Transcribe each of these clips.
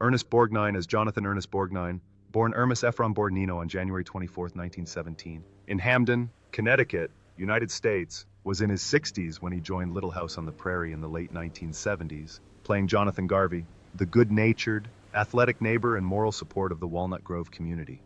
Ernest Borgnine as Jonathan Ernest Borgnine, born Ernest Ephraim Borgnino on January 24, 1917. In Hamden, Connecticut, United States, was in his 60s when he joined Little House on the Prairie in the late 1970s, playing Jonathan Garvey, the good-natured, athletic neighbor and moral support of the Walnut Grove community.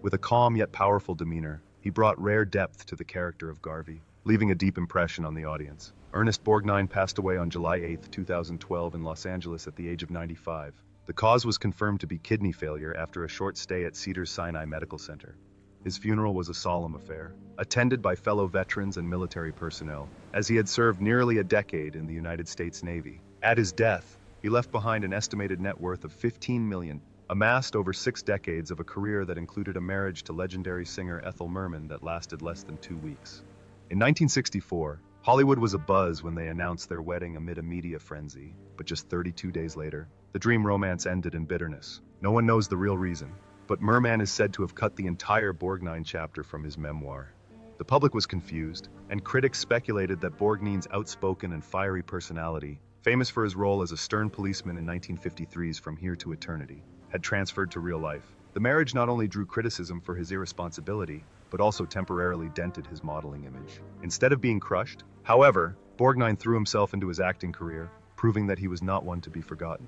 With a calm yet powerful demeanor, he brought rare depth to the character of Garvey, leaving a deep impression on the audience. Ernest Borgnine passed away on July 8, 2012 in Los Angeles at the age of 95. The cause was confirmed to be kidney failure after a short stay at Cedars-Sinai Medical Center. His funeral was a solemn affair, attended by fellow veterans and military personnel, as he had served nearly a decade in the United States Navy. At his death, he left behind an estimated net worth of $15 million, amassed over 6 decades of a career that included a marriage to legendary singer Ethel Merman that lasted less than 2 weeks. In 1964, Hollywood was abuzz when they announced their wedding amid a media frenzy, but just 32 days later, the dream romance ended in bitterness. No one knows the real reason, but Merman is said to have cut the entire Borgnine chapter from his memoir. The public was confused, and critics speculated that Borgnine's outspoken and fiery personality, famous for his role as a stern policeman in 1953's From Here to Eternity, had transferred to real life. The marriage not only drew criticism for his irresponsibility, but also temporarily dented his modeling image. Instead of being crushed, however, Borgnine threw himself into his acting career, proving that he was not one to be forgotten.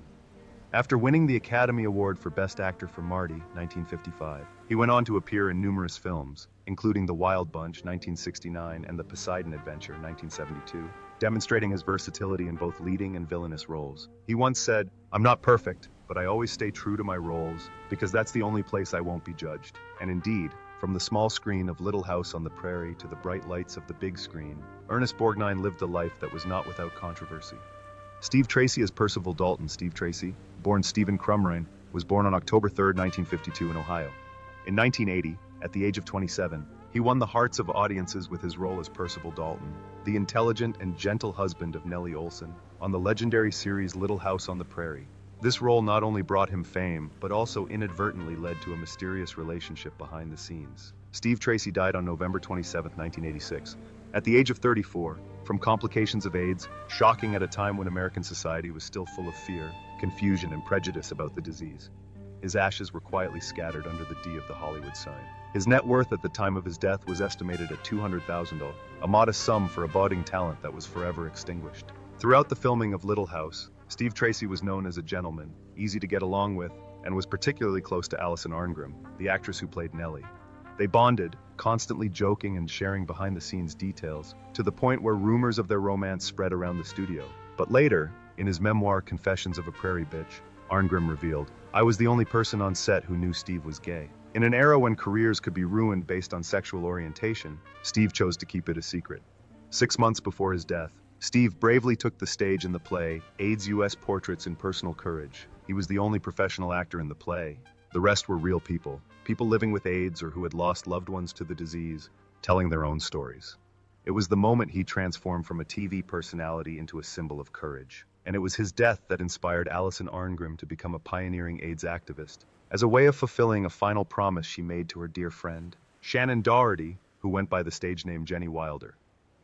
After winning the Academy Award for Best Actor for Marty, 1955, he went on to appear in numerous films, including The Wild Bunch, 1969, and The Poseidon Adventure, 1972, demonstrating his versatility in both leading and villainous roles. He once said, "I'm not perfect, but I always stay true to my roles because that's the only place I won't be judged." And indeed, from the small screen of Little House on the Prairie to the bright lights of the big screen, Ernest Borgnine lived a life that was not without controversy. Steve Tracy as Percival Dalton. Steve Tracy, born Stephen Crumrine, was born on October 3, 1952 in Ohio. In 1980, at the age of 27, he won the hearts of audiences with his role as Percival Dalton, the intelligent and gentle husband of Nellie Oleson, on the legendary series Little House on the Prairie. This role not only brought him fame, but also inadvertently led to a mysterious relationship behind the scenes. Steve Tracy died on November 27, 1986, at the age of 34, from complications of AIDS, shocking at a time when American society was still full of fear, confusion, and prejudice about the disease. His ashes were quietly scattered under the D of the Hollywood sign. His net worth at the time of his death was estimated at $200,000, a modest sum for a budding talent that was forever extinguished. Throughout the filming of Little House, Steve Tracy was known as a gentleman, easy to get along with, and was particularly close to Alison Arngrim, the actress who played Nellie. They bonded, constantly joking and sharing behind-the-scenes details, to the point where rumors of their romance spread around the studio. But later, in his memoir Confessions of a Prairie Bitch, Arngrim revealed, "I was the only person on set who knew Steve was gay." In an era when careers could be ruined based on sexual orientation, Steve chose to keep it a secret. 6 months before his death, Steve bravely took the stage in the play AIDS U.S. Portraits in Personal Courage. He was the only professional actor in the play. The rest were real people, people living with AIDS or who had lost loved ones to the disease, telling their own stories. It was the moment he transformed from a TV personality into a symbol of courage. And it was his death that inspired Alison Arngrim to become a pioneering AIDS activist, as a way of fulfilling a final promise she made to her dear friend, Shannon Doherty, who went by the stage name Jenny Wilder.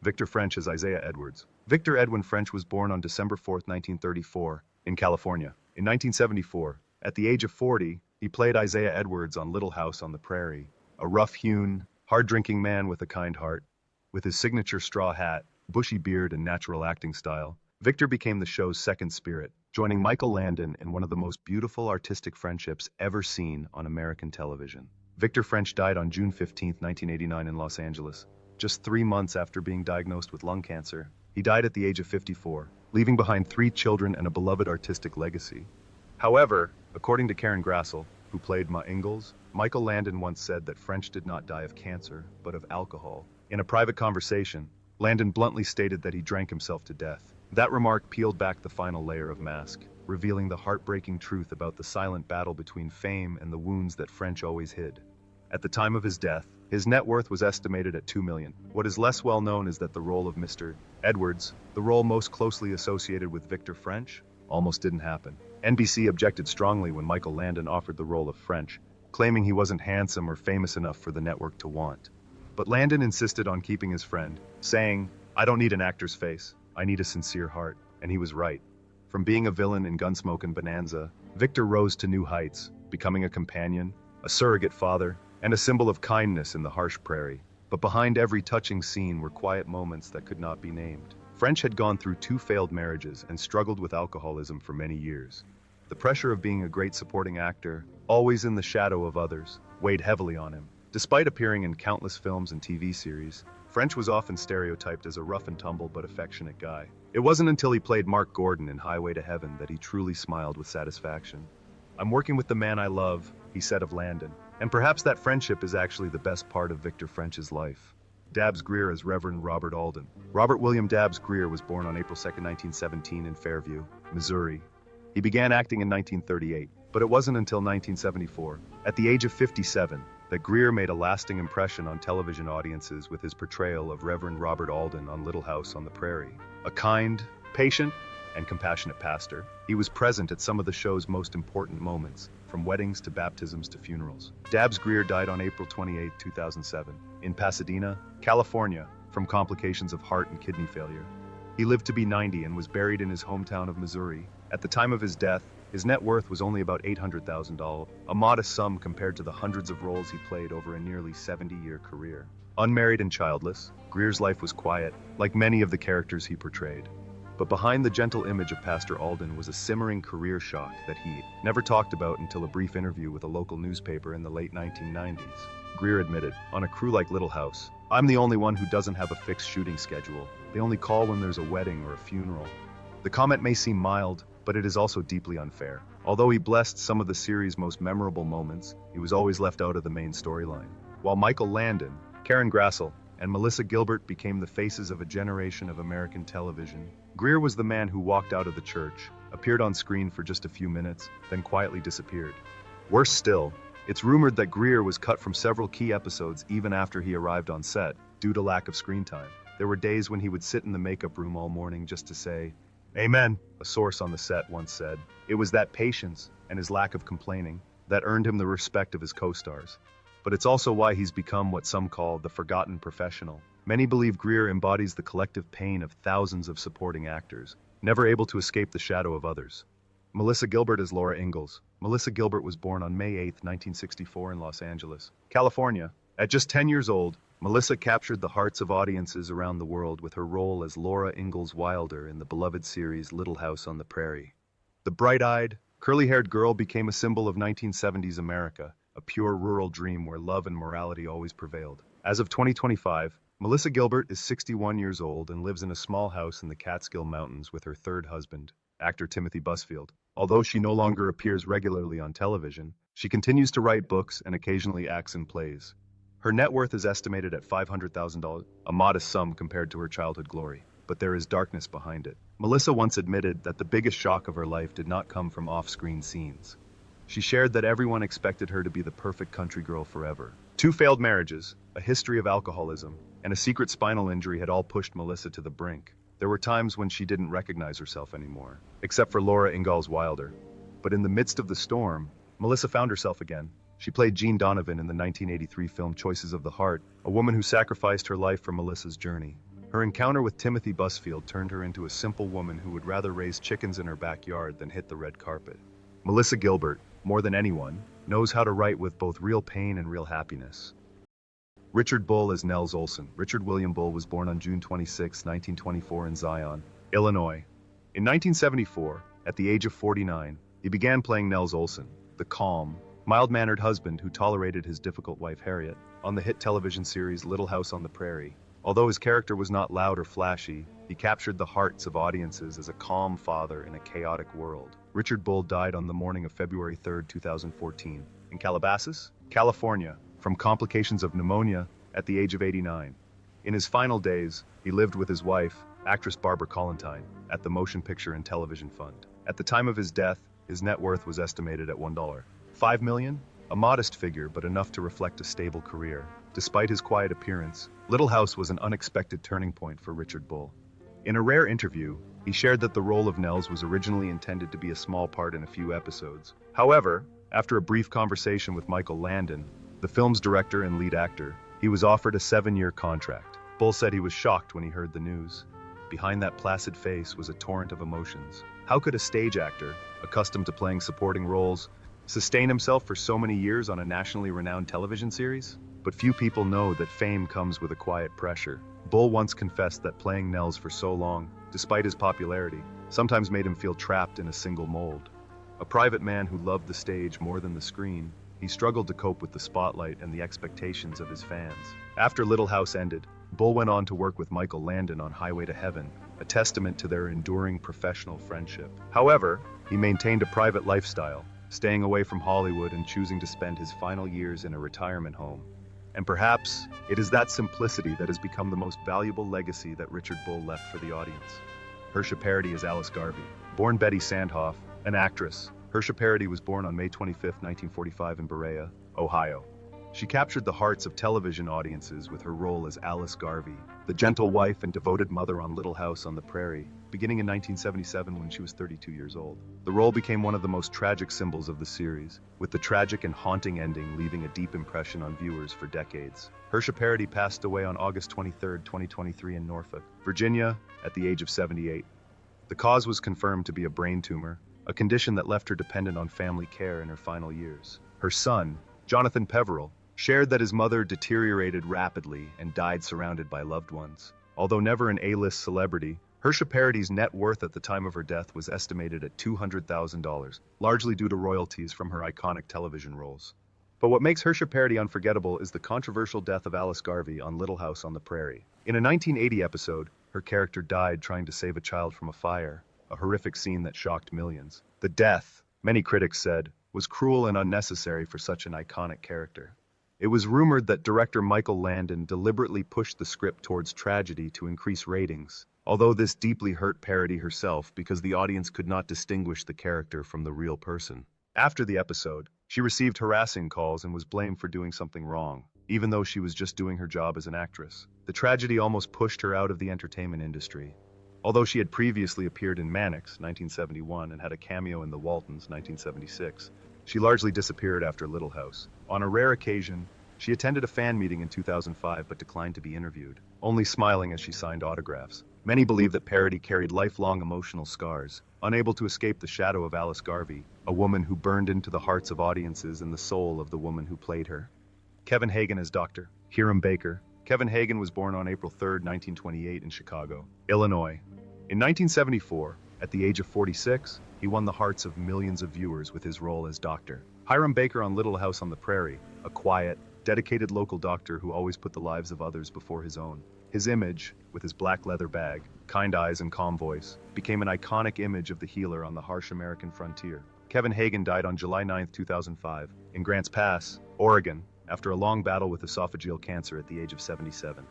Victor French as Isaiah Edwards. Victor Edwin French was born on December 4, 1934, in California. In 1974, at the age of 40, he played Isaiah Edwards on Little House on the Prairie, a rough-hewn, hard-drinking man with a kind heart. With his signature straw hat, bushy beard, and natural acting style, Victor became the show's second spirit, joining Michael Landon in one of the most beautiful artistic friendships ever seen on American television. Victor French died on June 15, 1989 in Los Angeles, just 3 months after being diagnosed with lung cancer. He died at the age of 54, leaving behind 3 children and a beloved artistic legacy. However, according to Karen Grassle, who played Ma Ingalls, Michael Landon once said that French did not die of cancer, but of alcohol. In a private conversation, Landon bluntly stated that he drank himself to death. That remark peeled back the final layer of mask, revealing the heartbreaking truth about the silent battle between fame and the wounds that French always hid. At the time of his death, his net worth was estimated at $2 million. What is less well known is that the role of Mr. Edwards, the role most closely associated with Victor French, almost didn't happen. NBC objected strongly when Michael Landon offered the role of French, claiming he wasn't handsome or famous enough for the network to want. But Landon insisted on keeping his friend, saying, "I don't need an actor's face, I need a sincere heart," and he was right. From being a villain in Gunsmoke and Bonanza, Victor rose to new heights, becoming a companion, a surrogate father, and a symbol of kindness in the harsh Prairie. But behind every touching scene were quiet moments that could not be named. French had gone through 2 failed marriages and struggled with alcoholism for many years. The pressure of being a great supporting actor, always in the shadow of others, weighed heavily on him. Despite appearing in countless films and TV series, French was often stereotyped as a rough-and-tumble but affectionate guy. It wasn't until he played Mark Gordon in Highway to Heaven that he truly smiled with satisfaction. "I'm working with the man I love," he said of Landon. And perhaps that friendship is actually the best part of Victor French's life. Dabbs Greer as Reverend Robert Alden. Robert William Dabbs Greer was born on April 2, 1917 in Fairview, Missouri. He began acting in 1938, but it wasn't until 1974, at the age of 57, that Greer made a lasting impression on television audiences with his portrayal of Reverend Robert Alden on Little House on the Prairie. A kind, patient, and compassionate pastor, he was present at some of the show's most important moments, from weddings to baptisms to funerals. Dabbs Greer died on April 28, 2007, in Pasadena, California, from complications of heart and kidney failure. He lived to be 90 and was buried in his hometown of Missouri. At the time of his death, his net worth was only about $800,000, a modest sum compared to the hundreds of roles he played over a nearly 70-year career. Unmarried and childless, Greer's life was quiet, like many of the characters he portrayed. But behind the gentle image of Pastor Alden was a simmering career shock that he never talked about until a brief interview with a local newspaper in the late 1990s. Greer admitted, "On a crew like Little House, I'm the only one who doesn't have a fixed shooting schedule. They only call when there's a wedding or a funeral." The comment may seem mild, but it is also deeply unfair. Although he blessed some of the series' most memorable moments, he was always left out of the main storyline. While Michael Landon, Karen Grassle, and Melissa Gilbert became the faces of a generation of American television, Greer was the man who walked out of the church, appeared on screen for just a few minutes, then quietly disappeared. Worse still, it's rumored that Greer was cut from several key episodes even after he arrived on set, due to lack of screen time. There were days when he would sit in the makeup room all morning just to say, "Amen," a source on the set once said. It was that patience, and his lack of complaining, that earned him the respect of his co-stars. But it's also why he's become what some call the forgotten professional. Many believe Greer embodies the collective pain of thousands of supporting actors, never able to escape the shadow of others. Melissa Gilbert as Laura Ingalls. Melissa Gilbert was born on May 8, 1964 in Los Angeles, California. At just 10 years old, Melissa captured the hearts of audiences around the world with her role as Laura Ingalls Wilder in the beloved series Little House on the Prairie. The bright-eyed, curly-haired girl became a symbol of 1970s America, a pure rural dream where love and morality always prevailed. As of 2025, Melissa Gilbert is 61 years old and lives in a small house in the Catskill Mountains with her third husband, actor Timothy Busfield. Although she no longer appears regularly on television, she continues to write books and occasionally acts in plays. Her net worth is estimated at $500,000, a modest sum compared to her childhood glory, but there is darkness behind it. Melissa once admitted that the biggest shock of her life did not come from off-screen scenes. She shared that everyone expected her to be the perfect country girl forever. 2 failed marriages, a history of alcoholism, and a secret spinal injury had all pushed Melissa to the brink. There were times when she didn't recognize herself anymore, except for Laura Ingalls Wilder. But in the midst of the storm, Melissa found herself again. She played Jean Donovan in the 1983 film Choices of the Heart, a woman who sacrificed her life for Melissa's journey. Her encounter with Timothy Busfield turned her into a simple woman who would rather raise chickens in her backyard than hit the red carpet. Melissa Gilbert, more than anyone, knows how to write with both real pain and real happiness. Richard Bull as Nellie Oleson. Richard William Bull was born on June 26, 1924 in Zion, Illinois. In 1974, at the age of 49, he began playing Nellie Oleson, the calm, mild-mannered husband who tolerated his difficult wife Harriet, on the hit television series Little House on the Prairie. Although his character was not loud or flashy, he captured the hearts of audiences as a calm father in a chaotic world. Richard Bull died on the morning of February 3, 2014, in Calabasas, California, from complications of pneumonia at the age of 89. In his final days, he lived with his wife, actress Barbara Collentine, at the Motion Picture and Television Fund. At the time of his death, his net worth was estimated at $1.5 million, a modest figure but enough to reflect a stable career. Despite his quiet appearance, Little House was an unexpected turning point for Richard Bull. In a rare interview, he shared that the role of Nels was originally intended to be a small part in a few episodes. However, after a brief conversation with Michael Landon, the film's director and lead actor, he was offered a 7-year contract. Bull said he was shocked when he heard the news. Behind that placid face was a torrent of emotions. How could a stage actor, accustomed to playing supporting roles, sustain himself for so many years on a nationally renowned television series? But few people know that fame comes with a quiet pressure. Bull once confessed that playing Nels for so long, despite his popularity, sometimes made him feel trapped in a single mold. A private man who loved the stage more than the screen, he struggled to cope with the spotlight and the expectations of his fans. After Little House ended, Bull went on to work with Michael Landon on Highway to Heaven, a testament to their enduring professional friendship. However, he maintained a private lifestyle, staying away from Hollywood and choosing to spend his final years in a retirement home. And perhaps it is that simplicity that has become the most valuable legacy that Richard Bull left for the audience. Hersha Parody is Alice Garvey. Born Betty Sandhoff, an actress, Hersha Parody was born on May 25, 1945 in Berea, Ohio. She captured the hearts of television audiences with her role as Alice Garvey, the gentle wife and devoted mother on Little House on the Prairie, beginning in 1977 when she was 32 years old. The role became one of the most tragic symbols of the series, with the tragic and haunting ending leaving a deep impression on viewers for decades. Hersha Parody passed away on August 23, 2023 in Norfolk, Virginia, at the age of 78. The cause was confirmed to be a brain tumor, a condition that left her dependent on family care in her final years. Her son, Jonathan Peveril, shared that his mother deteriorated rapidly and died surrounded by loved ones. Although never an A-list celebrity, Hersha Parody's net worth at the time of her death was estimated at $200,000, largely due to royalties from her iconic television roles. But what makes Hersha Parody unforgettable is the controversial death of Alice Garvey on Little House on the Prairie. In a 1980 episode, her character died trying to save a child from a fire, a horrific scene that shocked millions. The death, many critics said, was cruel and unnecessary for such an iconic character. It was rumored that director Michael Landon deliberately pushed the script towards tragedy to increase ratings, although this deeply hurt Parody herself because the audience could not distinguish the character from the real person. After the episode, she received harassing calls and was blamed for doing something wrong, even though she was just doing her job as an actress. The tragedy almost pushed her out of the entertainment industry. Although she had previously appeared in Mannix, 1971, and had a cameo in The Waltons, 1976, she largely disappeared after Little House. On a rare occasion, she attended a fan meeting in 2005 but declined to be interviewed, only smiling as she signed autographs. Many believe that Parody carried lifelong emotional scars, unable to escape the shadow of Alice Garvey, a woman who burned into the hearts of audiences and the soul of the woman who played her. Kevin Hagen as Dr. Hiram Baker. Kevin Hagen was born on April 3, 1928 in Chicago, Illinois. In 1974, at the age of 46, he won the hearts of millions of viewers with his role as Dr. Hiram Baker on Little House on the Prairie, a quiet, dedicated local doctor who always put the lives of others before his own. His image, with his black leather bag, kind eyes and calm voice, became an iconic image of the healer on the harsh American frontier. Kevin Hagen died on July 9, 2005, in Grants Pass, Oregon, after a long battle with esophageal cancer at the age of 77.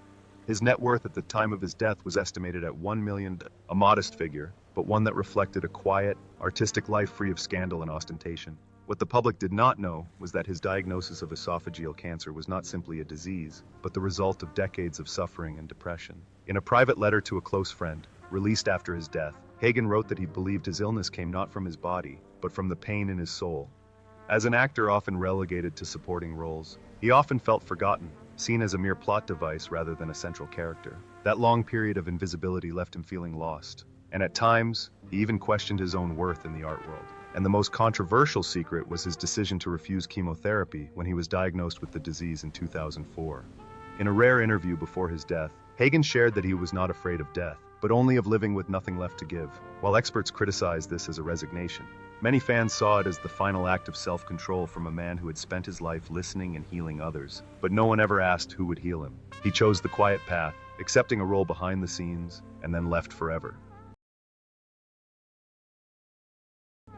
His net worth at the time of his death was estimated at $1 million, a modest figure, but one that reflected a quiet, artistic life free of scandal and ostentation. What the public did not know was that his diagnosis of esophageal cancer was not simply a disease, but the result of decades of suffering and depression. In a private letter to a close friend, released after his death, Hagen wrote that he believed his illness came not from his body, but from the pain in his soul. As an actor often relegated to supporting roles, he often felt forgotten, seen as a mere plot device rather than a central character. That long period of invisibility left him feeling lost, and at times, he even questioned his own worth in the art world. And the most controversial secret was his decision to refuse chemotherapy when he was diagnosed with the disease in 2004. In a rare interview before his death, Hagen shared that he was not afraid of death, but only of living with nothing left to give. While experts criticized this as a resignation, many fans saw it as the final act of self-control from a man who had spent his life listening and healing others, but no one ever asked who would heal him. He chose the quiet path, accepting a role behind the scenes, and then left forever.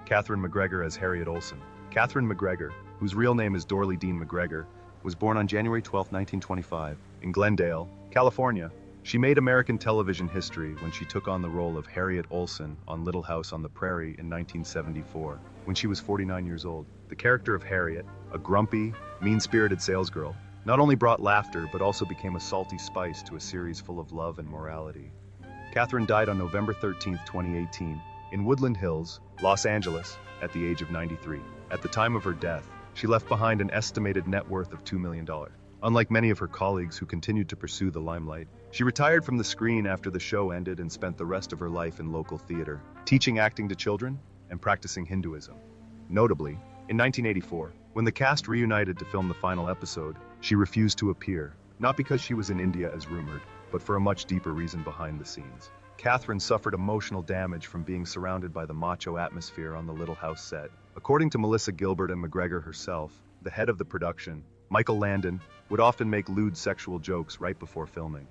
Katherine McGregor as Harriet Oleson. Katherine McGregor, whose real name is Dorley Dean McGregor, was born on January 12, 1925, in Glendale, California. She made American television history when she took on the role of Harriet Oleson on Little House on the Prairie in 1974, when she was 49 years old. The character of Harriet, a grumpy, mean-spirited salesgirl, not only brought laughter but also became a salty spice to a series full of love and morality. Katherine died on November 13, 2018, in Woodland Hills, Los Angeles, at the age of 93. At the time of her death, she left behind an estimated net worth of $2 million. Unlike many of her colleagues who continued to pursue the limelight, she retired from the screen after the show ended and spent the rest of her life in local theater. teaching acting to children, and practicing Hinduism. Notably, in 1984, when the cast reunited to film the final episode, she refused to appear, not because she was in India as rumored, but for a much deeper reason behind the scenes. Katherine suffered emotional damage from being surrounded by the macho atmosphere on the Little House set. According to Melissa Gilbert and McGregor herself, the head of the production, Michael Landon, would often make lewd sexual jokes right before filming.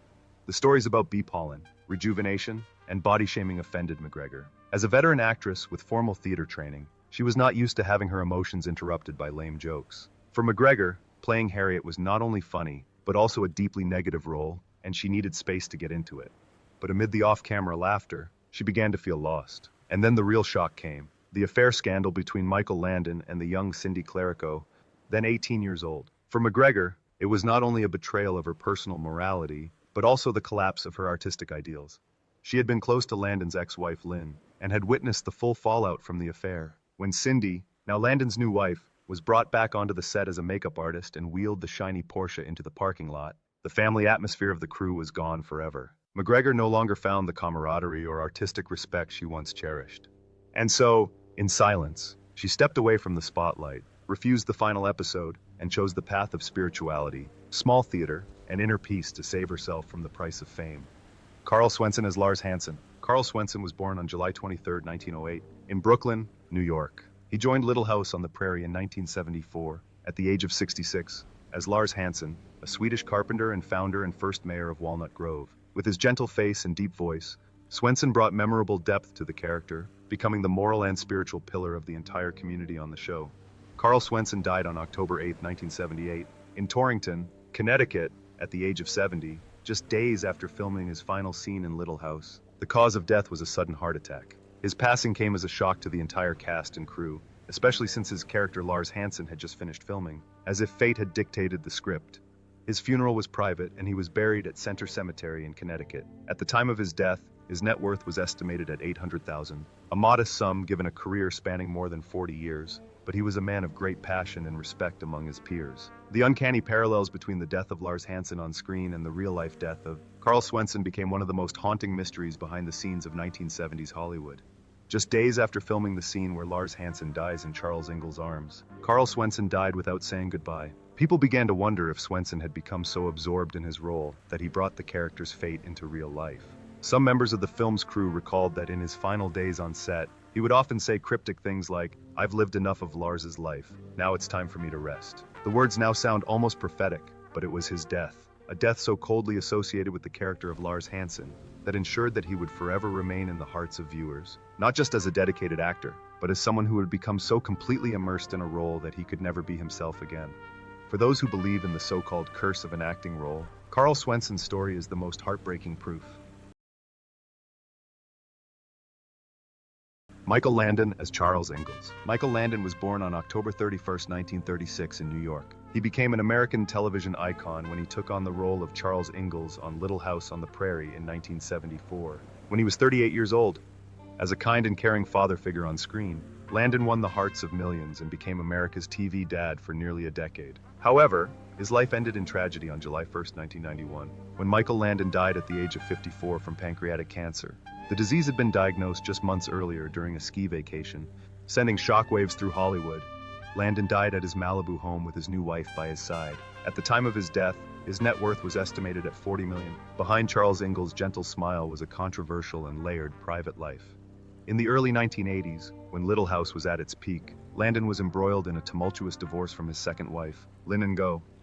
The stories about bee pollen, rejuvenation, and body shaming offended McGregor. As a veteran actress with formal theater training, she was not used to having her emotions interrupted by lame jokes. For McGregor, playing Harriet was not only funny, but also a deeply negative role, and she needed space to get into it. But amid the off-camera laughter, she began to feel lost. And then the real shock came. The affair scandal between Michael Landon and the young Cindy Clerico, then 18 years old. For McGregor, it was not only a betrayal of her personal morality, but also the collapse of her artistic ideals. She had been close to Landon's ex-wife Lynn, and had witnessed the full fallout from the affair. When Cindy, now Landon's new wife, was brought back onto the set as a makeup artist and wheeled the shiny Porsche into the parking lot, the family atmosphere of the crew was gone forever. McGregor no longer found the camaraderie or artistic respect she once cherished. And so, in silence, she stepped away from the spotlight, refused the final episode, and chose the path of spirituality, small theater, and inner peace to save herself from the price of fame. Karl Swenson as Lars Hansen. Karl Swenson was born on July 23, 1908, in Brooklyn, New York. He joined Little House on the Prairie in 1974, at the age of 66, as Lars Hansen, a Swedish carpenter and founder and first mayor of Walnut Grove. With his gentle face and deep voice, Swenson brought memorable depth to the character, becoming the moral and spiritual pillar of the entire community on the show. Karl Swenson died on October 8, 1978, in Torrington, Connecticut, at the age of 70, just days after filming his final scene in Little House. The cause of death was a sudden heart attack. His passing came as a shock to the entire cast and crew, especially since his character Lars Hansen had just finished filming, as if fate had dictated the script. His funeral was private, and he was buried at Center Cemetery in Connecticut. At the time of his death, his net worth was estimated at $800,000, a modest sum given a career spanning more than 40 years, but he was a man of great passion and respect among his peers. The uncanny parallels between the death of Lars Hansen on screen and the real-life death of Karl Swenson became one of the most haunting mysteries behind the scenes of 1970s Hollywood. Just days after filming the scene where Lars Hansen dies in Charles Ingalls' arms, Karl Swenson died without saying goodbye. People began to wonder if Swenson had become so absorbed in his role that he brought the character's fate into real life. Some members of the film's crew recalled that in his final days on set, he would often say cryptic things like, "I've lived enough of Lars's life. Now it's time for me to rest." The words now sound almost prophetic, but it was his death, a death so coldly associated with the character of Lars Hansen, that ensured that he would forever remain in the hearts of viewers, not just as a dedicated actor, but as someone who had become so completely immersed in a role that he could never be himself again. For those who believe in the so-called curse of an acting role, Karl Swenson's story is the most heartbreaking proof. Michael Landon as Charles Ingalls. Michael Landon was born on October 31, 1936 in New York. He became an American television icon when he took on the role of Charles Ingalls on Little House on the Prairie in 1974, when he was 38 years old. As a kind and caring father figure on screen, Landon won the hearts of millions and became America's TV dad for nearly a decade. However, his life ended in tragedy on July 1, 1991, when Michael Landon died at the age of 54 from pancreatic cancer. The disease had been diagnosed just months earlier during a ski vacation, sending shockwaves through Hollywood. Landon died at his Malibu home with his new wife by his side. At the time of his death, his net worth was estimated at $40 million. Behind Charles Ingalls' gentle smile was a controversial and layered private life. In the early 1980s, when Little House was at its peak, Landon was embroiled in a tumultuous divorce from his second wife, Lynn.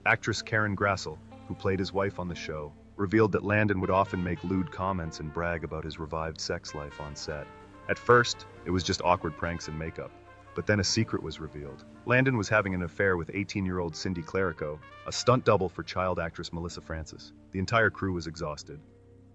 Actress Karen Grassle, who played his wife on the show, revealed that Landon would often make lewd comments and brag about his revived sex life on set. At first, it was just awkward pranks and makeup, but then a secret was revealed. Landon was having an affair with 18-year-old Cindy Clerico, a stunt double for child actress Melissa Francis. The entire crew was exhausted.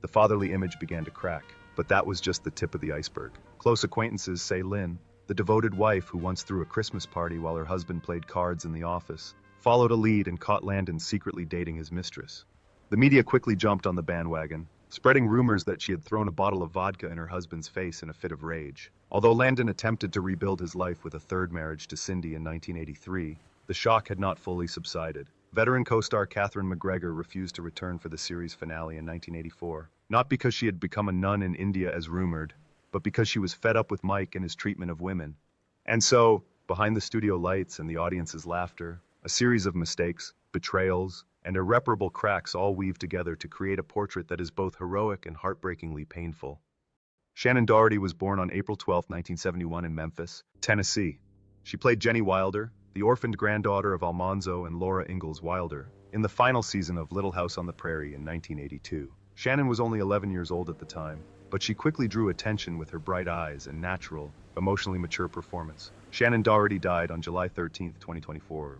The fatherly image began to crack, but that was just the tip of the iceberg. Close acquaintances say Lynn, the devoted wife who once threw a Christmas party while her husband played cards in the office, followed a lead and caught Landon secretly dating his mistress. The media quickly jumped on the bandwagon, spreading rumors that she had thrown a bottle of vodka in her husband's face in a fit of rage. Although Landon attempted to rebuild his life with a third marriage to Cindy in 1983, the shock had not fully subsided. Veteran co-star Katherine McGregor refused to return for the series finale in 1984, not because she had become a nun in India as rumored, but because she was fed up with Mike and his treatment of women. And so, behind the studio lights and the audience's laughter, a series of mistakes, betrayals, and irreparable cracks all weave together to create a portrait that is both heroic and heartbreakingly painful. Shannon Doherty was born on April 12, 1971 in Memphis, Tennessee. She played Jenny Wilder, the orphaned granddaughter of Almanzo and Laura Ingalls Wilder, in the final season of Little House on the Prairie in 1982. Shannon was only 11 years old at the time, but she quickly drew attention with her bright eyes and natural, emotionally mature performance. Shannon Doherty died on July 13, 2024,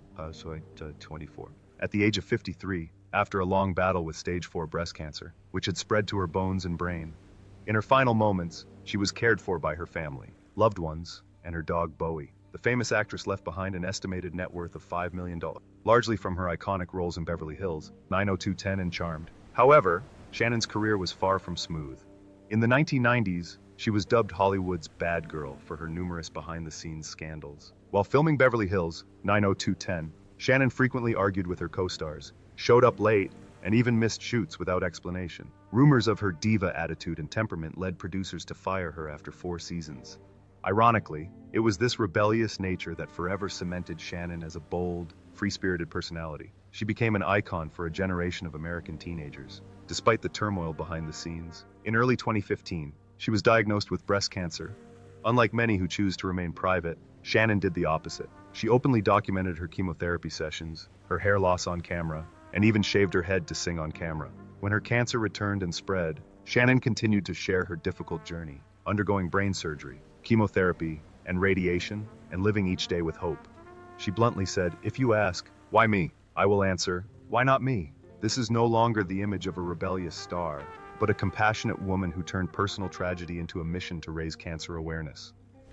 at the age of 53, after a long battle with stage 4 breast cancer, which had spread to her bones and brain. In her final moments, she was cared for by her family, loved ones, and her dog Bowie. The famous actress left behind an estimated net worth of $5 million, largely from her iconic roles in Beverly Hills, 90210 and Charmed. However, Shannon's career was far from smooth. In the 1990s, she was dubbed Hollywood's bad girl for her numerous behind-the-scenes scandals. While filming Beverly Hills, 90210, Shannon frequently argued with her co-stars, showed up late, and even missed shoots without explanation. Rumors of her diva attitude and temperament led producers to fire her after 4 seasons. Ironically, it was this rebellious nature that forever cemented Shannon as a bold, free-spirited personality. She became an icon for a generation of American teenagers, despite the turmoil behind the scenes. In early 2015, she was diagnosed with breast cancer. Unlike many who choose to remain private, Shannon did the opposite. She openly documented her chemotherapy sessions, her hair loss on camera, and even shaved her head to sing on camera. When her cancer returned and spread, Shannon continued to share her difficult journey, undergoing brain surgery, chemotherapy, and radiation, and living each day with hope. She bluntly said, "If you ask, why me? I will answer, why not me?" This is no longer the image of a rebellious star, but a compassionate woman who turned personal tragedy into a mission to raise cancer awareness.